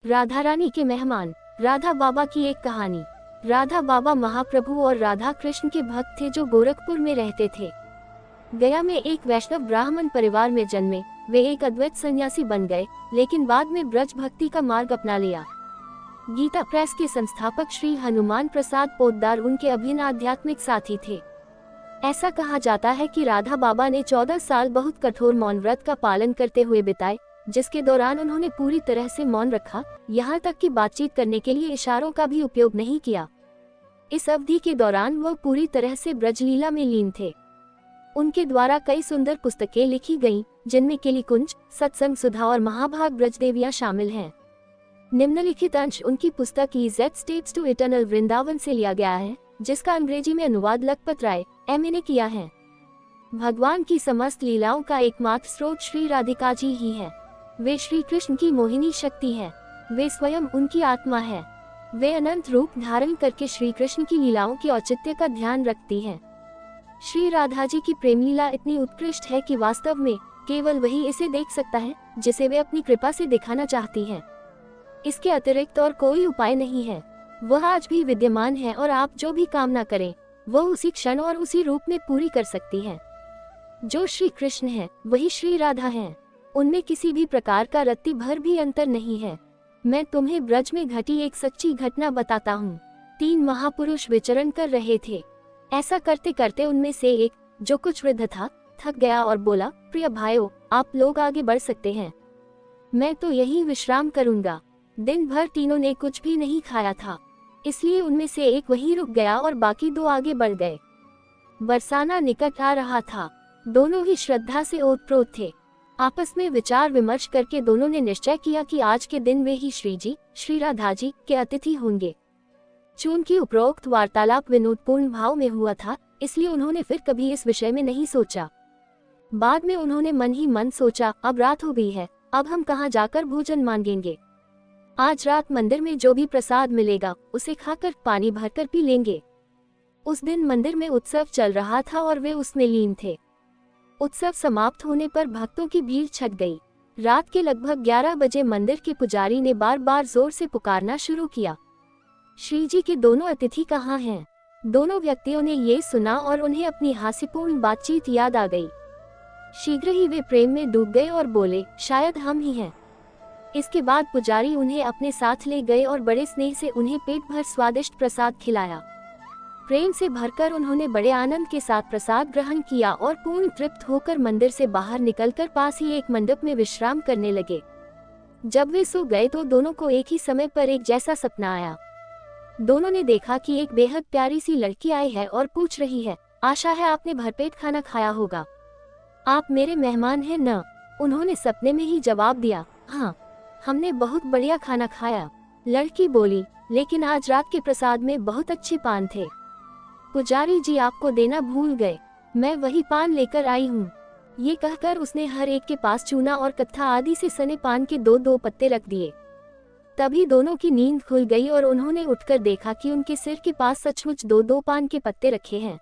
राधा रानी के मेहमान। राधा बाबा की एक कहानी। राधा बाबा महाप्रभु और राधा कृष्ण के भक्त थे जो गोरखपुर में रहते थे। गया में एक वैष्णव ब्राह्मण परिवार में जन्मे। वे एक अद्वैत सन्यासी बन गए, लेकिन बाद में ब्रज भक्ति का मार्ग अपना लिया। गीता प्रेस के संस्थापक श्री हनुमान प्रसाद पोद्दार उनके अभिन्न आध्यात्मिक साथी थे। ऐसा कहा जाता है कि राधा बाबा ने 14 साल बहुत कठोर मौन व्रत का पालन करते हुए बिताए, जिसके दौरान उन्होंने पूरी तरह से मौन रखा, यहाँ तक कि बातचीत करने के लिए इशारों का भी उपयोग नहीं किया। इस अवधि के दौरान वह पूरी तरह से ब्रजलीला में लीन थे। उनके द्वारा कई सुंदर पुस्तकें लिखी गईं, जिनमें किलिकुंज, सत्संग सुधा और महाभाग ब्रजदेवियां शामिल हैं। निम्नलिखित अंश उनकी पुस्तक ईज़ेड स्टेप्स टू इटर्नल वृंदावन से लिया गया है, जिसका अंग्रेजी में अनुवाद लखपत राय एमए ने किया है। भगवान की समस्त लीलाओं का एकमात्र स्रोत श्री राधिका जी ही है। वे श्री कृष्ण की मोहिनी शक्ति है। वे स्वयं उनकी आत्मा है। वे अनंत रूप धारण करके श्री कृष्ण की लीलाओं की औचित्य का ध्यान रखती हैं। श्री राधा जी की प्रेम लीला इतनी उत्कृष्ट है कि वास्तव में केवल वही इसे देख सकता है, जिसे वे अपनी कृपा से दिखाना चाहती हैं। इसके अतिरिक्त और कोई उपाय नहीं है। वह आज भी विद्यमान है और आप जो भी कामना करें, वह उसी क्षण और उसी रूप में पूरी कर सकती है। जो श्री कृष्ण है, वही श्री राधा है। उनमें किसी भी प्रकार का रत्ती भर भी अंतर नहीं है। मैं तुम्हें ब्रज में घटी एक सच्ची घटना बताता हूँ। 3 महापुरुष विचरण कर रहे थे। ऐसा करते करते उनमें से एक, जो कुछ वृद्ध था, थक गया और बोला, प्रिय भाइयों, आप लोग आगे बढ़ सकते हैं, मैं तो यही विश्राम करूंगा। दिन भर तीनों ने कुछ भी नहीं खाया था, इसलिए उनमें से एक वहीं रुक गया और बाकी 2 आगे बढ़ गए। बरसाना निकट आ रहा था। दोनों ही श्रद्धा से ओतप्रोत थे। आपस में विचार विमर्श करके दोनों ने निश्चय किया कि आज के दिन वे ही श्री राधा जी के अतिथि होंगे। चूंकि उपरोक्त वार्तालाप विनोदपूर्ण भाव में हुआ था, इसलिए उन्होंने फिर कभी इस विषय में नहीं सोचा। बाद में उन्होंने मन ही मन सोचा, अब रात हो गई है, अब हम कहाँ जाकर भोजन मांगेंगे। आज रात मंदिर में जो भी प्रसाद मिलेगा, उसे खाकर पानी भरकर पी लेंगे। उस दिन मंदिर में उत्सव चल रहा था और वे उसमें लीन थे। उत्सव समाप्त होने पर भक्तों की भीड़ छट गई। रात के लगभग 11 बजे मंदिर के पुजारी ने बार बार जोर से पुकारना शुरू किया, श्री जी के दोनों अतिथि कहाँ हैं? दोनों व्यक्तियों ने ये सुना और उन्हें अपनी हास्यपूर्ण बातचीत याद आ गई। शीघ्र ही वे प्रेम में डूब गए और बोले, शायद हम ही हैं। इसके बाद पुजारी उन्हें अपने साथ ले गए और बड़े स्नेह से उन्हें पेट भर स्वादिष्ट प्रसाद खिलाया। प्रेम से भरकर उन्होंने बड़े आनंद के साथ प्रसाद ग्रहण किया और पूर्ण तृप्त होकर मंदिर से बाहर निकलकर पास ही एक मंडप में विश्राम करने लगे। जब वे सो गए तो दोनों को एक ही समय पर एक जैसा सपना आया। दोनों ने देखा कि एक बेहद प्यारी सी लड़की आई है और पूछ रही है, आशा है आपने भरपेट खाना खाया होगा, आप मेरे मेहमान हैं न? उन्होंने सपने में ही जवाब दिया, हाँ, हमने बहुत बढ़िया खाना खाया। लड़की बोली, लेकिन आज रात के प्रसाद में बहुत अच्छे पान थे। पुजारी जी आपको देना भूल गए, मैं वही पान लेकर आई हूँ। ये कहकर उसने हर एक के पास चूना और कत्था आदि से सने पान के 2-2 पत्ते रख दिए। तभी दोनों की नींद खुल गई और उन्होंने उठकर देखा कि उनके सिर के पास सचमुच 2-2 पान के पत्ते रखे हैं।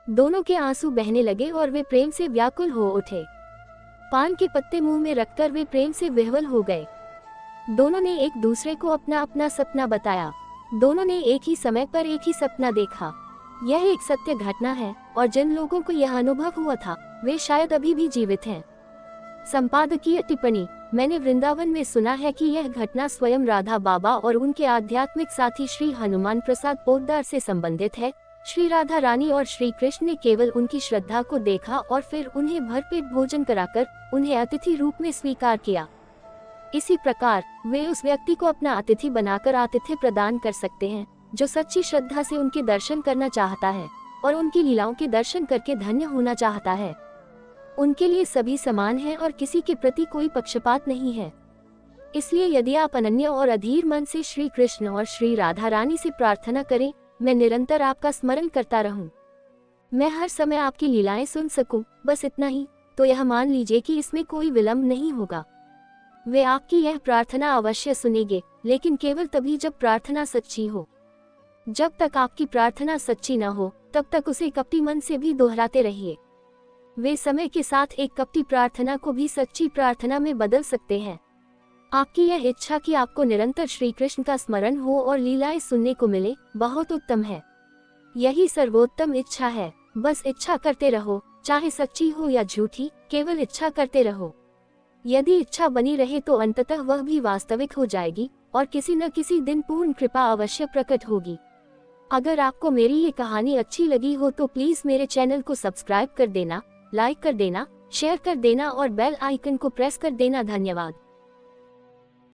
दोनों के आंसू बहने लगे और वे प्रेम से व्याकुल हो उठे। पान के पत्ते मुंह में रखकर वे प्रेम से विह्वल हो गए। दोनों ने एक दूसरे को अपना अपना सपना बताया। दोनों ने एक ही समय पर एक ही सपना देखा। यह एक सत्य घटना है और जिन लोगों को यह अनुभव हुआ था, वे शायद अभी भी जीवित हैं। संपादकीय टिप्पणी, मैंने वृंदावन में सुना है कि यह घटना स्वयं राधा बाबा और उनके आध्यात्मिक साथी श्री हनुमान प्रसाद पोद्दार से संबंधित है। श्री राधा रानी और श्री कृष्ण ने केवल उनकी श्रद्धा को देखा और फिर उन्हें भरपेट भोजन कराकर उन्हें अतिथि रूप में स्वीकार किया। इसी प्रकार वे उस व्यक्ति को अपना अतिथि बनाकर आतिथ्य प्रदान कर सकते हैं, जो सच्ची श्रद्धा से उनके दर्शन करना चाहता है और उनकी लीलाओं के दर्शन करके धन्य होना चाहता है। उनके लिए सभी समान हैं और किसी के प्रति कोई पक्षपात नहीं है। इसलिए यदि आप अनन्य और अधीर मन से श्री कृष्ण और श्री राधा रानी से प्रार्थना करें, मैं निरंतर आपका स्मरण करता रहूं, मैं हर समय आपकी लीलाएं सुन सकूं, बस इतना ही, तो यह मान लीजिए कि इसमें कोई विलंब नहीं होगा। वे आपकी यह प्रार्थना अवश्य सुनेंगे, लेकिन केवल तभी जब प्रार्थना सच्ची हो। जब तक आपकी प्रार्थना सच्ची न हो, तब तक उसे कपटी मन से भी दोहराते रहिए। वे समय के साथ एक कपटी प्रार्थना को भी सच्ची प्रार्थना में बदल सकते हैं। आपकी यह इच्छा कि आपको निरंतर श्री कृष्ण का स्मरण हो और लीलाएं सुनने को मिले, बहुत उत्तम है। यही सर्वोत्तम इच्छा है। बस इच्छा करते रहो, चाहे सच्ची हो या झूठी, केवल इच्छा करते रहो। यदि इच्छा बनी रहे तो अंततः वह भी वास्तविक हो जाएगी और किसी न किसी दिन पूर्ण कृपा अवश्य प्रकट होगी। अगर आपको मेरी ये कहानी अच्छी लगी हो तो प्लीज मेरे चैनल को सब्सक्राइब कर देना, लाइक कर देना, शेयर कर देना और बेल आइकन को प्रेस कर देना। धन्यवाद।